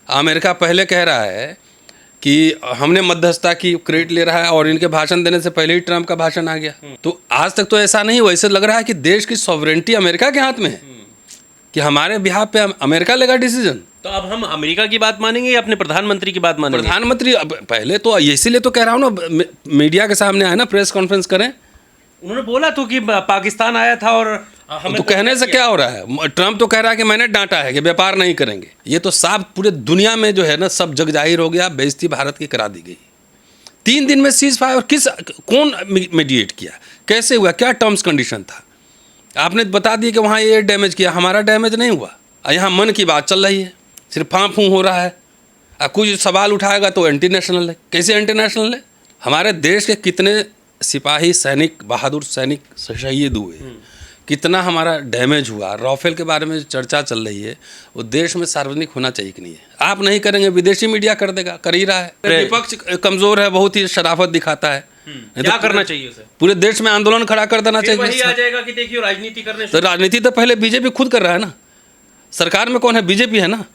America पहले कह रहा है कि हमने मध्यस्थता की, क्रेडिट ले रहा है, और इनके भाषण देने से पहले ही ट्रंप का भाषण आ गया। तो आज तक तो ऐसा नहीं हुआ। इससे लग रहा है कि देश की सॉवरेंटी अमेरिका के हाथ में है, कि हमारे बिहाफ पे अमेरिका लेगा डिसीजन। तो अब हम अमेरिका की बात मानेंगे या अपने प्रधानमंत्री की बात मानेंगे? प्रधानमंत्री पहले तो इसीलिए तो कह रहा हूँ ना, मीडिया के सामने आए ना, प्रेस कॉन्फ्रेंस करें। उन्होंने बोला तो कि पाकिस्तान आया था और हमें तो कहने से क्या हो रहा है? ट्रंप तो कह रहा है कि मैंने डांटा है कि व्यापार नहीं करेंगे। ये तो साफ पूरे दुनिया में जो है ना, सब जग जाहिर हो गया। बेइज्जती भारत की करा दी गई। 3 दिन में सीज फायर, कौन मीडिएट किया, कैसे हुआ, क्या टर्म्स कंडीशन था? आपने बता दिया कि वहाँ ये डैमेज किया, हमारा डैमेज नहीं हुआ। यहाँ मन की बात चल रही है, सिर्फ फाँ फूँ हो रहा है। कुछ सवाल उठाएगा तो एंटी नेशनल है। कैसे एंटी नेशनल है? हमारे देश के कितने सिपाही, सैनिक, बहादुर सैनिक शहीद हुए, कितना हमारा डैमेज हुआ। राफेल के बारे में चर्चा चल रही है, वो देश में सार्वजनिक होना चाहिए कि नहीं है? आप नहीं करेंगे, विदेशी मीडिया कर देगा, कर ही रहा है। विपक्ष कमजोर है, बहुत ही शराफत दिखाता है। क्या करना चाहिए उसे? पूरे देश में आंदोलन खड़ा कर देना चाहिए। वही आ जाएगा कि देखिए राजनीति करने तो राजनीति तो पहले बीजेपी खुद कर रहा है ना। सरकार में कौन है? बीजेपी है ना।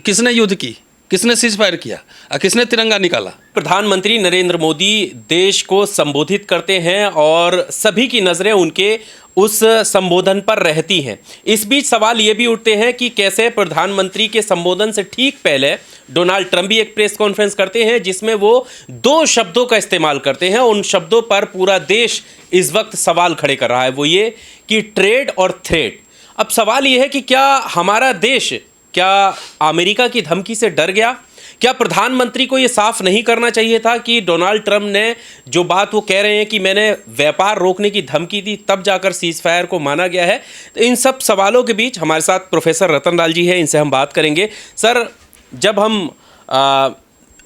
किसने युद्ध की, किसने सीज फायर किया और किसने तिरंगा निकाला? प्रधानमंत्री नरेंद्र मोदी देश को संबोधित करते हैं और सभी की नजरें उनके उस संबोधन पर रहती हैं। इस बीच सवाल ये भी उठते हैं कि कैसे प्रधानमंत्री के संबोधन से ठीक पहले डोनाल्ड ट्रंप भी एक प्रेस कॉन्फ्रेंस करते हैं जिसमें वो 2 शब्दों का इस्तेमाल करते हैं। उन शब्दों पर पूरा देश इस वक्त सवाल खड़े कर रहा है, वो ये कि ट्रेड और थ्रेट। अब सवाल ये है कि क्या हमारा देश, क्या अमेरिका की धमकी से डर गया? क्या प्रधानमंत्री को यह साफ नहीं करना चाहिए था कि डोनाल्ड ट्रंप ने जो बात वो कह रहे हैं कि मैंने व्यापार रोकने की धमकी दी, तब जाकर सीज फायर को माना गया है? तो इन सब सवालों के बीच हमारे साथ प्रोफेसर रतन लाल जी हैं, इनसे हम बात करेंगे। सर, जब हम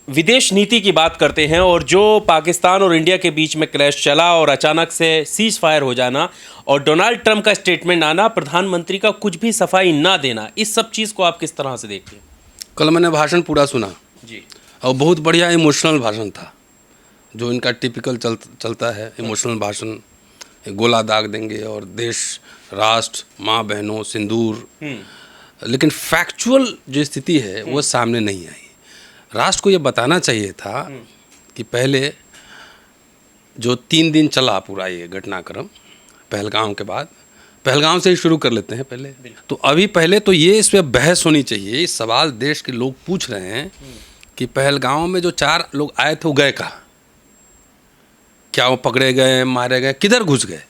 विदेश नीति की बात करते हैं और जो पाकिस्तान और इंडिया के बीच में क्लैश चला और अचानक से सीज फायर हो जाना और डोनाल्ड ट्रंप का स्टेटमेंट आना, प्रधानमंत्री का कुछ भी सफाई ना देना, इस सब चीज़ को आप किस तरह से देखते हैं? कल मैंने भाषण पूरा सुना जी, और बहुत बढ़िया इमोशनल भाषण था, जो इनका टिपिकल चलता है इमोशनल भाषण। गोला दाग देंगे और देश, राष्ट्र, माँ बहनों, सिंदूर, लेकिन फैक्चुअल जो स्थिति है वो सामने नहीं आई। राष्ट्र को ये बताना चाहिए था कि पहले जो 3 दिन चला पूरा ये घटनाक्रम, पहलगाम के बाद, पहलगाम से ही शुरू कर लेते हैं पहले। तो अभी पहले तो ये इस पर बहस होनी चाहिए। इस सवाल देश के लोग पूछ रहे हैं कि पहलगाम में जो 4 लोग आए थे वो गए कहाँ? क्या वो पकड़े गए, मारे गए, किधर घुस गए?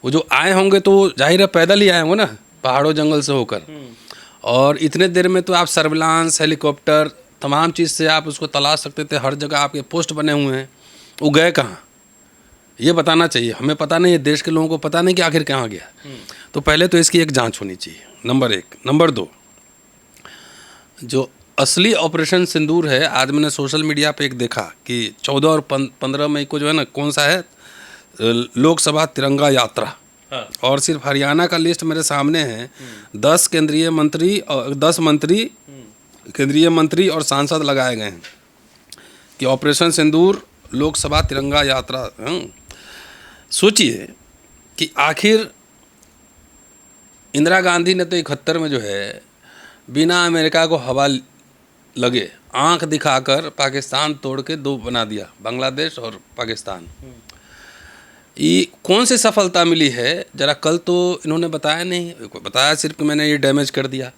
वो जो आए होंगे तो जाहिर है पैदल ही आए होंगे ना, पहाड़ों जंगल से होकर। और इतने देर में तो आप सर्विलांस, हेलीकॉप्टर, तमाम चीज़ से आप उसको तलाश सकते थे। हर जगह आपके पोस्ट बने हुए हैं। वो गए कहाँ? ये बताना चाहिए। हमें पता नहीं है, देश के लोगों को पता नहीं कि आखिर कहाँ गया। तो पहले तो इसकी एक जांच होनी चाहिए, नंबर 1। नंबर 2, जो असली ऑपरेशन सिंदूर है, आज मैंने सोशल मीडिया पे एक देखा कि 14 और 15 मई को जो है ना, कौन सा है, लोकसभा तिरंगा यात्रा। और सिर्फ हरियाणा का लिस्ट मेरे सामने है। 10 केंद्रीय मंत्री और 10 मंत्री, केंद्रीय मंत्री और सांसद लगाए गए हैं कि ऑपरेशन सिंदूर, लोकसभा तिरंगा यात्रा। सोचिए कि आखिर इंदिरा गांधी ने तो 71 में जो है बिना अमेरिका को हवा लगे आंख दिखाकर पाकिस्तान तोड़ के 2 बना दिया, बांग्लादेश और पाकिस्तान। ये कौन सी सफलता मिली है? जरा कल तो इन्होंने बताया नहीं, बताया सिर्फ कि मैंने ये डैमेज कर दिया।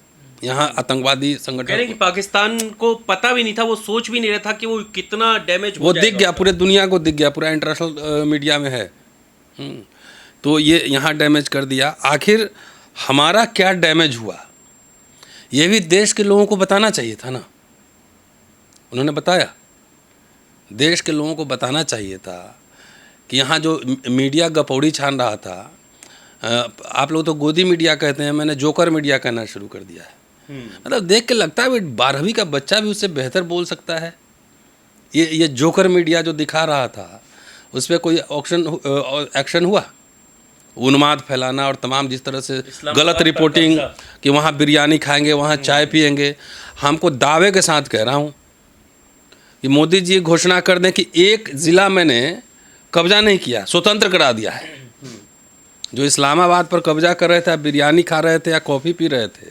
यहाँ आतंकवादी संगठन, कह रहे हैं कि पाकिस्तान को पता भी नहीं था, वो सोच भी नहीं रहा था कि वो कितना डैमेज हो वो जाएगा। दिख गया, पूरे दुनिया को दिख गया, पूरा इंटरनेशनल मीडिया में है। तो ये यहाँ डैमेज कर दिया। आखिर हमारा क्या डैमेज हुआ, ये भी देश के लोगों को बताना चाहिए था ना। उन्होंने बताया? देश के लोगों को बताना चाहिए था कि यहाँ जो मीडिया गपौड़ी छान रहा था, आप लोग तो गोदी मीडिया कहते हैं, मैंने जोकर मीडिया कहना शुरू कर दिया है। मतलब देख के लगता है 12वीं का बच्चा भी उससे बेहतर बोल सकता है। ये जोकर मीडिया जो दिखा रहा था, उस पर कोई एक्शन हुआ? उन्माद फैलाना और तमाम जिस तरह से गलत रिपोर्टिंग कि वहाँ बिरयानी खाएंगे, वहाँ चाय पिएंगे। हमको दावे के साथ कह रहा हूँ कि मोदी जी घोषणा कर दें कि एक ज़िला मैंने कब्जा नहीं किया, स्वतंत्र करा दिया है। जो इस्लामाबाद पर कब्जा कर रहे थे, बिरयानी खा रहे थे या कॉफ़ी पी रहे थे,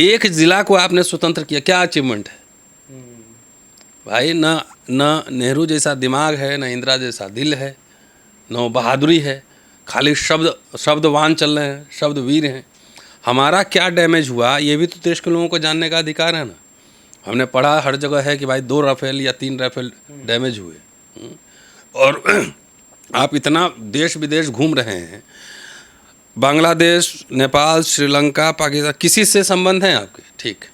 एक ज़िला को आपने स्वतंत्र किया। क्या अचीवमेंट है? भाई न नेहरू जैसा दिमाग है, न इंदिरा जैसा दिल है, न बहादुरी है, खाली शब्दवान चल रहे हैं, शब्द वीर हैं। हमारा क्या डैमेज हुआ ये भी तो देश के लोगों को जानने का अधिकार है ना। हमने पढ़ा हर जगह है कि भाई 2 राफेल या 3 राफेल डैमेज हुए। और आप इतना देश विदेश घूम रहे हैं, बांग्लादेश, नेपाल, श्रीलंका, पाकिस्तान, किसी से संबंध हैं आपके? ठीक,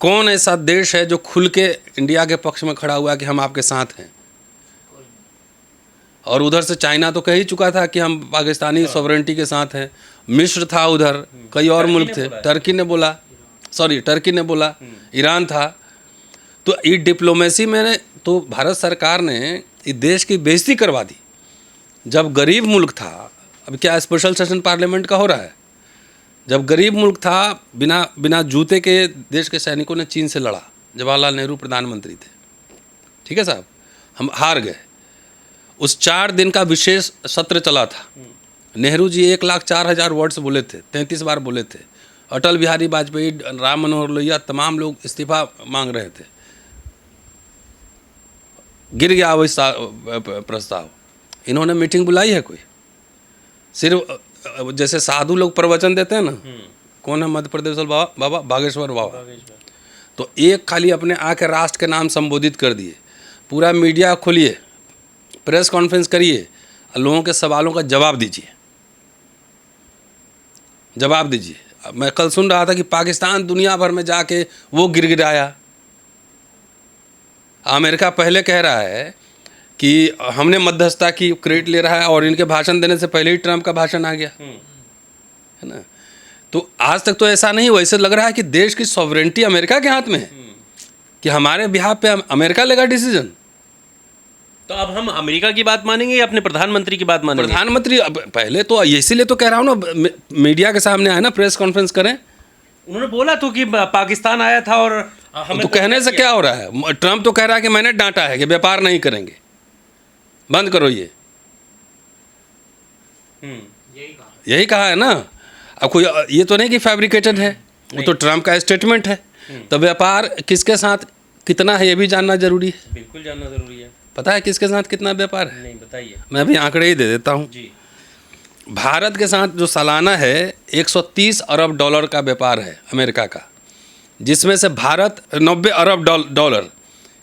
कौन ऐसा देश है जो खुल के इंडिया के पक्ष में खड़ा हुआ है कि हम आपके साथ हैं? और उधर से चाइना तो कह ही चुका था कि हम पाकिस्तानी सॉवरेंटी के साथ हैं। मिस्र था उधर, कई और मुल्क थे, टर्की ने बोला, ईरान था। तो ये डिप्लोमेसी में तो भारत सरकार ने इस देश की बेइज्जती करवा दी। जब गरीब मुल्क था, अब क्या स्पेशल सेशन पार्लियामेंट का हो रहा है? जब गरीब मुल्क था, बिना जूते के देश के सैनिकों ने चीन से लड़ा। जवाहरलाल नेहरू प्रधानमंत्री थे, ठीक है साहब, हम हार गए। उस 4 दिन का विशेष सत्र चला था। नेहरू जी 1,04,000 वर्ड्स बोले थे, 33 बार बोले थे। अटल बिहारी वाजपेयी, राम मनोहर लोहिया, तमाम लोग इस्तीफा मांग रहे थे। गिर गया वही प्रस्ताव। इन्होंने मीटिंग बुलाई है कोई? सिर्फ जैसे साधु लोग प्रवचन देते हैं ना, कौन है मध्य प्रदेश बाबा बागेश्वर बाबा, तो एक खाली अपने आके राष्ट्र के नाम संबोधित कर दिए। पूरा मीडिया खोलिए, प्रेस कॉन्फ्रेंस करिए, लोगों के सवालों का जवाब दीजिए। मैं कल सुन रहा था कि पाकिस्तान दुनिया भर में जाके वो गिड़गिड़ाया। अमेरिका पहले कह रहा है कि हमने मध्यस्थता की, क्रेडिट ले रहा है, और इनके भाषण देने से पहले ही ट्रंप का भाषण आ गया, है ना। तो आज तक तो ऐसा नहीं हुआ। ऐसे लग रहा है कि देश की सॉवरेंटी अमेरिका के हाथ में है, कि हमारे बिहाफ पे अमेरिका लेगा डिसीजन। तो अब हम अमेरिका की बात मानेंगे या अपने प्रधानमंत्री की बात मानेंगे? प्रधानमंत्री पहले तो, इसीलिए तो कह रहा हूँ ना, मीडिया के सामने आए ना, प्रेस कॉन्फ्रेंस करें। उन्होंने बोला तो कि पाकिस्तान आया था और हमें तो कहने से क्या हो रहा है? ट्रंप तो कह रहा है कि मैंने डांटा है कि व्यापार नहीं करेंगे, बंद करो ये। यही कहा है ना। अब कोई ये तो नहीं कि फैब्रिकेटेड है, वो तो ट्रंप का स्टेटमेंट है। तो व्यापार किसके साथ कितना है ये भी जानना जरूरी है। बिल्कुल जानना जरूरी है। पता है किसके साथ कितना व्यापार है? नहीं, बताइए। मैं अभी आंकड़े ही दे देता हूँ जी। भारत के साथ जो सालाना है 130 अरब डॉलर का व्यापार है अमेरिका का, जिसमें से भारत 90 अरब डॉलर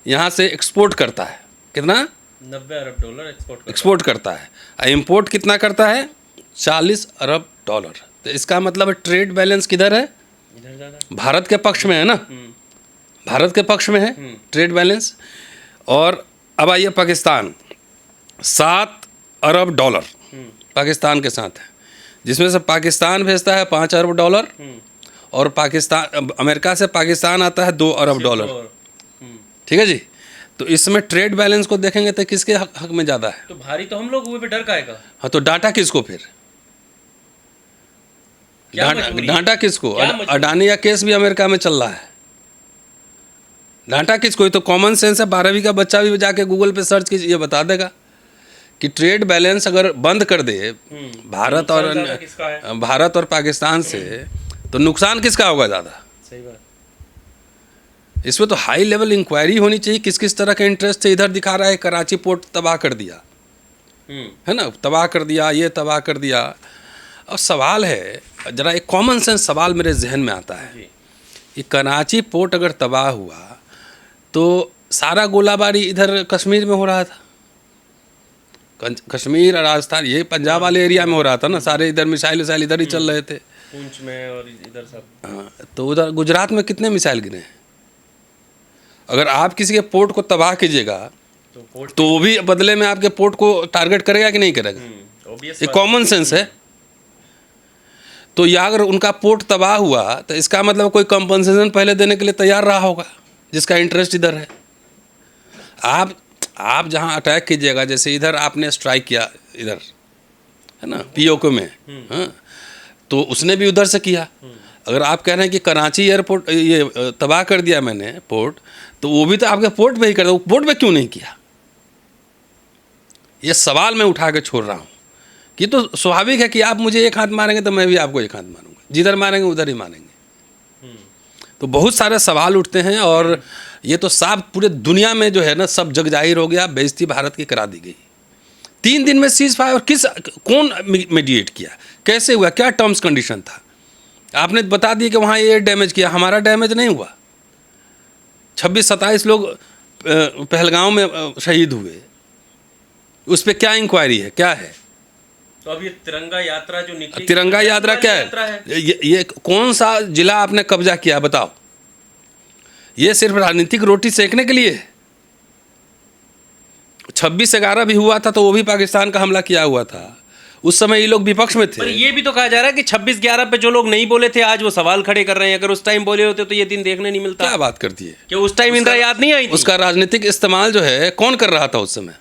यहाँ से एक्सपोर्ट करता है। कितना? 90 अरब डॉलर एक्सपोर्ट करता है। इंपोर्ट कितना करता है? 40 अरब डॉलर। तो इसका मतलब ट्रेड बैलेंस किधर है? इधर ज़्यादा, भारत के पक्ष में है ना, भारत के पक्ष में है ट्रेड बैलेंस। और अब आइए पाकिस्तान, 7 अरब डॉलर पाकिस्तान के साथ है, जिसमें से पाकिस्तान भेजता है 5 अरब डॉलर, और पाकिस्तान, अमेरिका से पाकिस्तान आता है 2 अरब डॉलर। ठीक है जी। तो इसमें ट्रेड बैलेंस को देखेंगे तो किसके हक में ज़्यादा है? तो भारी तो हम लोग हुए पे डर का आएगा। हाँ, तो डांटा किसको फिर? डांटा किसको? अडानी का केस भी अमेरिका में चल रहा है। डांटा किसको? तो कॉमन सेंस है, 12वीं का बच्चा भी जाके गूगल पे सर्च कीजिए, बता देगा कि ट्रेड बैलेंस अगर बंद कर दे भारत और पाकिस्तान से, तो नुकसान किसका होगा ज़्यादा? सही बात। इसमें तो हाई लेवल इंक्वायरी होनी चाहिए, किस किस तरह के इंटरेस्ट से। इधर दिखा रहा है कराची पोर्ट तबाह कर दिया, है ना, तबाह कर दिया, ये तबाह कर दिया। और सवाल है, जरा एक कॉमन सेंस सवाल मेरे जहन में आता है कि कराची पोर्ट अगर तबाह हुआ तो सारा गोलाबारी इधर कश्मीर में हो रहा था, कश्मीर और राजस्थान, ये पंजाब वाले एरिया में हो रहा था ना, सारे इधर मिसाइल इधर ही चल रहे थे, पूंछ में और इधर सब। हाँ, तो उधर गुजरात में कितने मिसाइल गिरे हैं? अगर आप किसी के पोर्ट को तबाह कीजिएगा तो वो भी बदले में आपके पोर्ट को टारगेट करेगा कि नहीं करेगा? ये कॉमन सेंस है। तो या अगर उनका पोर्ट तबाह हुआ तो इसका मतलब कोई कंपनसेशन पहले देने के लिए तैयार रहा होगा, जिसका इंटरेस्ट इधर है। आप जहां अटैक कीजिएगा, जैसे इधर आपने स्ट्राइक किया, इधर है ना पीओके में, हाँ, तो उसने भी उधर से किया। अगर आप कह रहे हैं कि कराची एयरपोर्ट ये तबाह कर दिया मैंने पोर्ट, तो वो भी तो आपके पोर्ट पे ही कर दो, पोर्ट पे क्यों नहीं किया? ये सवाल मैं उठा के छोड़ रहा हूँ कि तो स्वाभाविक है कि आप मुझे एक हाथ मारेंगे तो मैं भी आपको एक हाथ मारूंगा, जिधर मारेंगे उधर ही मारेंगे। तो बहुत सारे सवाल उठते हैं और ये तो साफ पूरे दुनिया में जो है ना सब जग जाहिर हो गया, बेइज्जती भारत की करा दी गई। 3 दिन में सीज फायर कौन मीडिएट किया, कैसे हुआ, क्या टर्म्स कंडीशन था? आपने बता दिया कि वहाँ ये डैमेज किया, हमारा डैमेज नहीं हुआ। 26-27 लोग पहलगांव में शहीद हुए, उस पर क्या इंक्वायरी है, क्या है? तो अब ये तिरंगा यात्रा जो निकली, तिरंगा यात्रा क्या है? ये कौन सा जिला आपने कब्जा किया बताओ? ये सिर्फ राजनीतिक रोटी सेकने के लिए? 26/11 भी हुआ था तो वो भी पाकिस्तान का हमला किया हुआ था, उस समय ये लोग विपक्ष में थे। पर ये भी तो कहा जा रहा है कि 26/11 पे जो लोग नहीं बोले थे आज वो सवाल खड़े कर रहे हैं। अगर उस टाइम बोले होते तो ये दिन देखने नहीं मिलता। क्या बात करती है कि उस टाइम इंदिरा याद नहीं आई थी? उसका राजनीतिक इस्तेमाल जो है कौन कर रहा था उस समय?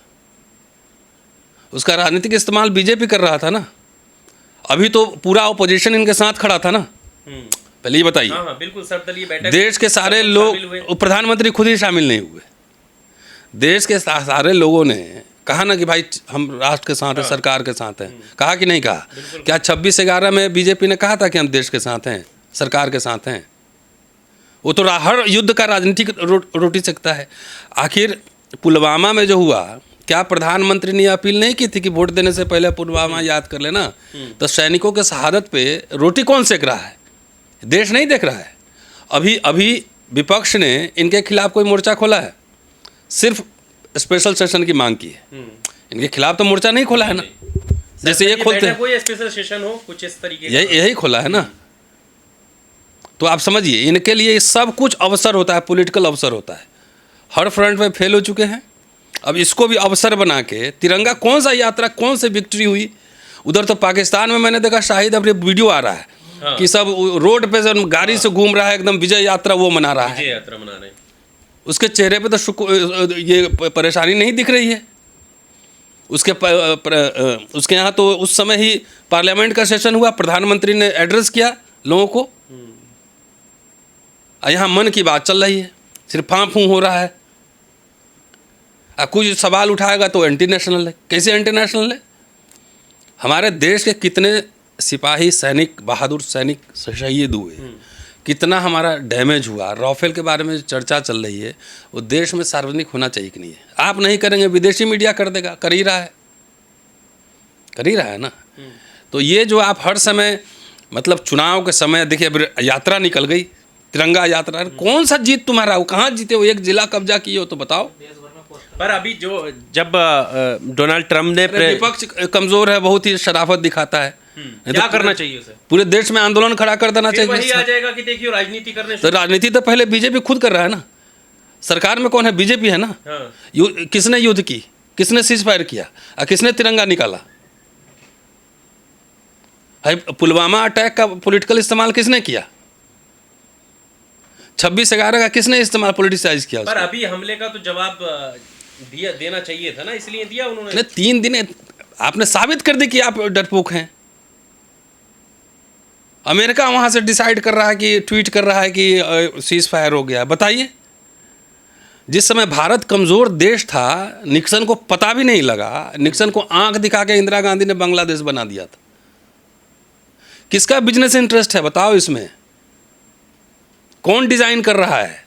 उसका राजनीतिक इस्तेमाल बीजेपी कर रहा था ना। अभी तो पूरा ऑपोजिशन इनके साथ खड़ा था ना। पहले ये बताइए। हाँ, बिल्कुल सर्वदलीय बैठक, देश के सारे लोग, प्रधानमंत्री खुद ही शामिल नहीं हुए। देश के सारे लोगों ने कहा ना कि भाई हम राष्ट्र के साथ हैं, सरकार के साथ हैं। कहा कि नहीं कहा? क्या 26/11 में बीजेपी ने कहा था कि हम देश के साथ हैं, सरकार के साथ हैं? वो तो हर युद्ध का राजनीतिक रोटी सकता है। आखिर पुलवामा में जो हुआ, क्या प्रधानमंत्री ने अपील नहीं की थी कि वोट देने से पहले पुलवामा याद कर लेना? तो सैनिकों के शहादत पे रोटी कौन सेक रहा है? देश नहीं देख रहा है। अभी विपक्ष ने इनके खिलाफ कोई मोर्चा खोला है? सिर्फ स्पेशल सेशन की मांग की है। इनके खिलाफ तो मोर्चा नहीं खोला है ना। जैसे ये खोलते हैं, कोई स्पेशल सेशन हो कुछ इस तरीके का, यही खोला है ना। तो आप समझिए, इनके लिए सब कुछ अवसर होता है, पॉलिटिकल अवसर होता है। हर फ्रंट पे फेल हो चुके हैं, अब इसको भी अवसर बना के तिरंगा, कौन सा यात्रा, कौन सी विक्ट्री हुई? उधर तो पाकिस्तान में मैंने देखा शाहिद, अब वीडियो आ रहा है कि सब रोड पे से गाड़ी से घूम रहा है, एकदम विजय यात्रा वो मना रहा है। विजय यात्रा मना रहे हैं। उसके चेहरे पे तो ये परेशानी नहीं दिख रही है। उसके यहाँ तो उस समय ही पार्लियामेंट का सेशन हुआ, प्रधानमंत्री ने एड्रेस किया लोगों को। यहाँ मन की बात चल रही है, सिर्फ फां फूं हो रहा है। कुछ सवाल उठाएगा तो एंटी नेशनल है। कैसे एंटी नेशनल है? हमारे देश के कितने सिपाही, सैनिक, बहादुर सैनिक शहीद हुए, कितना हमारा डैमेज हुआ। राफेल के बारे में चर्चा चल रही है, वो देश में सार्वजनिक होना चाहिए कि नहीं है? आप नहीं करेंगे, विदेशी मीडिया कर देगा, कर ही रहा है ना। तो ये जो आप हर समय, मतलब चुनाव के समय देखिए, अब यात्रा निकल गई, तिरंगा यात्रा, कौन सा जीत तुम्हारा हो? कहाँ जीते हो? एक जिला कब्जा किए हो तो बताओ। पर अभी जब डोनाल्ड ट्रम्प ने, विपक्ष कमजोर है, बहुत ही शराफत दिखाता है। क्या करना चाहिए उसे? पूरे देश में आंदोलन खड़ा कर देना चाहिए। वही आ जाएगा कि देखिए राजनीति करने तो राजनीति तो पहले बीजेपी खुद कर रहा है ना। सरकार में कौन है? बीजेपी है ना। किसने युद्ध की, किसने सीज फायर किया और किसने तिरंगा निकाला? पुलवामा अटैक का पॉलिटिकल इस्तेमाल किसने किया? 26/11 का किसने इस्तेमाल, पॉलिटिसाइज किया? पर अभी हमले का तो जवाब देना चाहिए था ना, इसलिए दिया उन्होंने। 3 दिन आपने साबित कर दी कि आप डरपोक हैं। अमेरिका वहां से डिसाइड कर रहा है कि, ट्वीट कर रहा है कि सीज फायर हो गया। बताइए, जिस समय भारत कमजोर देश था, निक्सन को पता भी नहीं लगा। निक्सन को आंख दिखा के इंदिरा गांधी ने बांग्लादेश बना दिया था। किसका बिजनेस इंटरेस्ट है बताओ इसमें? कौन डिजाइन कर रहा है?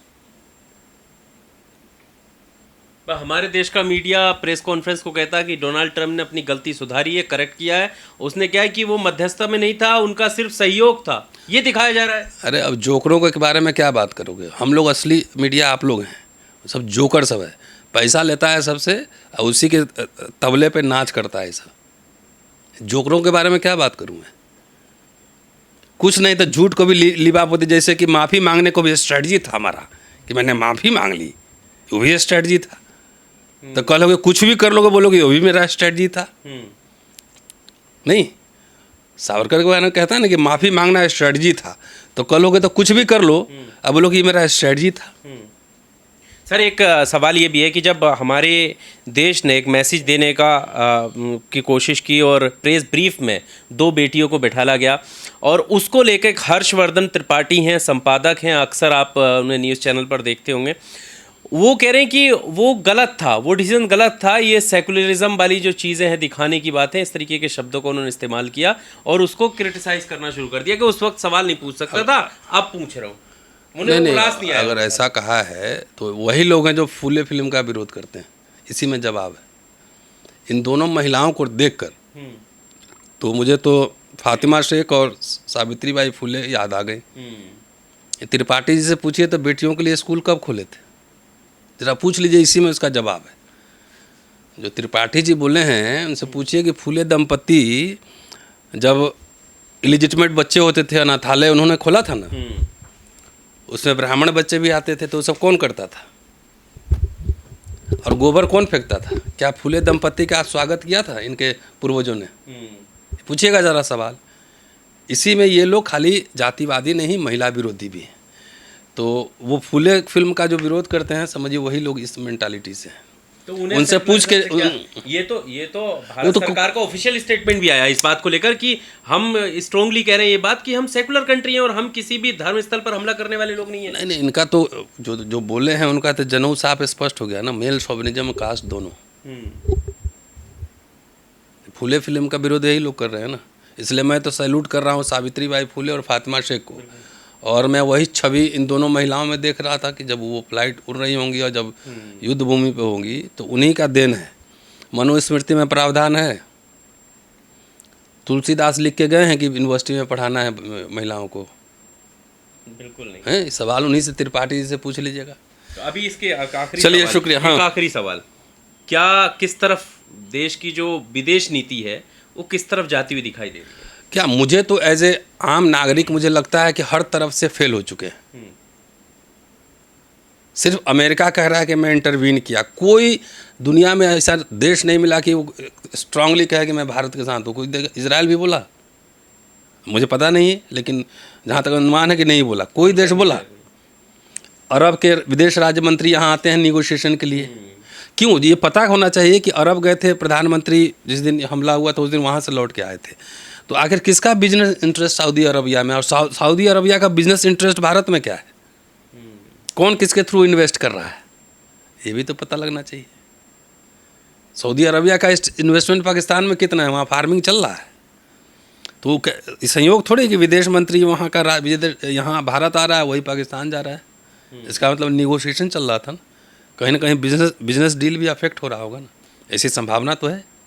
हमारे देश का मीडिया प्रेस कॉन्फ्रेंस को कहता है कि डोनाल्ड ट्रम्प ने अपनी गलती सुधारी है, करेक्ट किया है। उसने क्या है कि वो मध्यस्थता में नहीं था, उनका सिर्फ सहयोग था, ये दिखाया जा रहा है। अरे अब जोकरों के बारे में क्या बात करोगे? हम लोग असली मीडिया आप लोग हैं, सब जोकर सब है। पैसा लेता है सबसे और उसी के तबले पे नाच करता है सब। जोकरों के बारे में क्या बात करूँ मैं? कुछ नहीं तो झूठ को भी लिबापोती, जैसे कि माफ़ी मांगने को भी स्ट्रेटजी था हमारा कि मैंने माफ़ी मांग ली, वो भी स्ट्रेटजी था। तो कहोगे कुछ भी कर लोगे, बोलोगे वो भी मेरा स्ट्रेटजी था। नहीं, सावरकर के बारे में कहता है ना कि माफ़ी मांगना स्ट्रेटजी था, तो कहोगे तो कुछ भी कर लो, अब बोलोगे ये मेरा स्ट्रेटजी था। सर, एक सवाल ये भी है कि जब हमारे देश ने एक मैसेज देने की कोशिश की और प्रेस ब्रीफ में 2 बेटियों को बैठाला गया, और उसको लेकर हर्षवर्धन त्रिपाठी हैं, संपादक हैं, अक्सर आप उन्हें न्यूज़ चैनल पर देखते होंगे, वो कह रहे हैं कि वो गलत था, वो डिसीजन गलत था, ये सेकुलरिज्म वाली जो चीज़ें हैं, दिखाने की बातें, इस तरीके के शब्दों को उन्होंने इस्तेमाल किया और उसको क्रिटिसाइज़ करना शुरू कर दिया कि उस वक्त सवाल नहीं पूछ सकता था, अब पूछ रहा हूँ। उन्हें वो रास नहीं आया। अगर ऐसा कहा है तो वही लोग हैं जो फूले फिल्म का विरोध करते हैं। इसी में जवाब है। इन दोनों महिलाओं को देखकर तो मुझे तो फातिमा शेख और सावित्रीबाई फूले याद आ गई। त्रिपाठी जी से पूछिए तो बेटियों के लिए स्कूल कब खोले थे, जरा पूछ लीजिए, इसी में उसका जवाब है। जो त्रिपाठी जी बोले हैं उनसे पूछिए कि फूले दंपति जब इलिजिटमेट बच्चे होते थे अनाथालय उन्होंने खोला था ना, उसमें ब्राह्मण बच्चे भी आते थे तो वो सब कौन करता था, और गोबर कौन फेंकता था? क्या फूले दंपति का स्वागत किया था इनके पूर्वजों ने? पूछिएगा जरा सवाल। इसी में ये लोग खाली जातिवादी नहीं, महिला विरोधी भी हैं। तो वो फूले फिल्म का जो विरोध करते हैं, समझिए वही लोग इस मेंटालिटी से हैं। तो उन्हें उनसे पूछ के ये तो भारत सरकार का ऑफिशियल स्टेटमेंट भी आया इस बात को लेकर कि हम स्ट्रांगली कह रहे हैं ये बात कि हम सेकुलर कंट्री हैं और हम किसी भी धर्म स्थल पर हमला करने वाले लोग नहीं है। नहीं, इनका तो जो बोले हैं उनका तो जनऊ साफ स्पष्ट हो गया ना, मेल शोविनिज्म कास्ट दोनों। फूले फिल्म का विरोध यही लोग कर रहे हैं ना, इसलिए मैं तो सैल्यूट कर रहा हूँ सावित्रीबाई फूले और फातिमा शेख को। और मैं वही छवि इन दोनों महिलाओं में देख रहा था कि जब वो फ्लाइट उड़ रही होंगी और जब युद्ध भूमि पे होंगी तो उन्हीं का देन है। मनुस्मृति में प्रावधान है, तुलसीदास लिख के गए हैं कि यूनिवर्सिटी में पढ़ाना है महिलाओं को। बिल्कुल नहीं है, सवाल उन्हीं से त्रिपाठी जी से पूछ लीजिएगा। तो अभी इसके आखिरी चलिए, शुक्रिया। हाँ, आखिरी सवाल, क्या किस तरफ देश की जो विदेश नीति है वो किस तरफ जाती हुई दिखाई दे रही है? क्या मुझे तो एज ए आम नागरिक मुझे लगता है कि हर तरफ से फेल हो चुके हैं। सिर्फ अमेरिका कह रहा है कि मैं इंटरवीन किया, कोई दुनिया में ऐसा देश नहीं मिला कि वो स्ट्रांगली कहे कि मैं भारत के साथ हूँ। कोई इजराइल भी बोला, मुझे पता नहीं है, लेकिन जहाँ तक अनुमान है कि नहीं बोला, कोई देश बोला। अरब के विदेश राज्य मंत्री यहाँ आते हैं निगोशिएशन के लिए, क्यों? ये पता होना चाहिए कि अरब गए थे प्रधानमंत्री, जिस दिन हमला हुआ था उस दिन वहाँ से लौट के आए थे। तो आखिर किसका बिजनेस इंटरेस्ट सऊदी अरबिया में, और सऊदी अरबिया का बिजनेस इंटरेस्ट भारत में क्या है? कौन किसके थ्रू इन्वेस्ट कर रहा है, ये भी तो पता लगना चाहिए। सऊदी अरबिया का इन्वेस्टमेंट पाकिस्तान में कितना है, वहाँ फार्मिंग चल रहा है। तो संयोग थोड़ी कि विदेश मंत्री वहाँ का यहाँ भारत आ रहा है, वही पाकिस्तान जा रहा है। इसका मतलब निगोशिएशन चल रहा था ना, कहीं ना कहीं बिजनेस डील भी अफेक्ट हो रहा होगा ना, ऐसी संभावना तो है।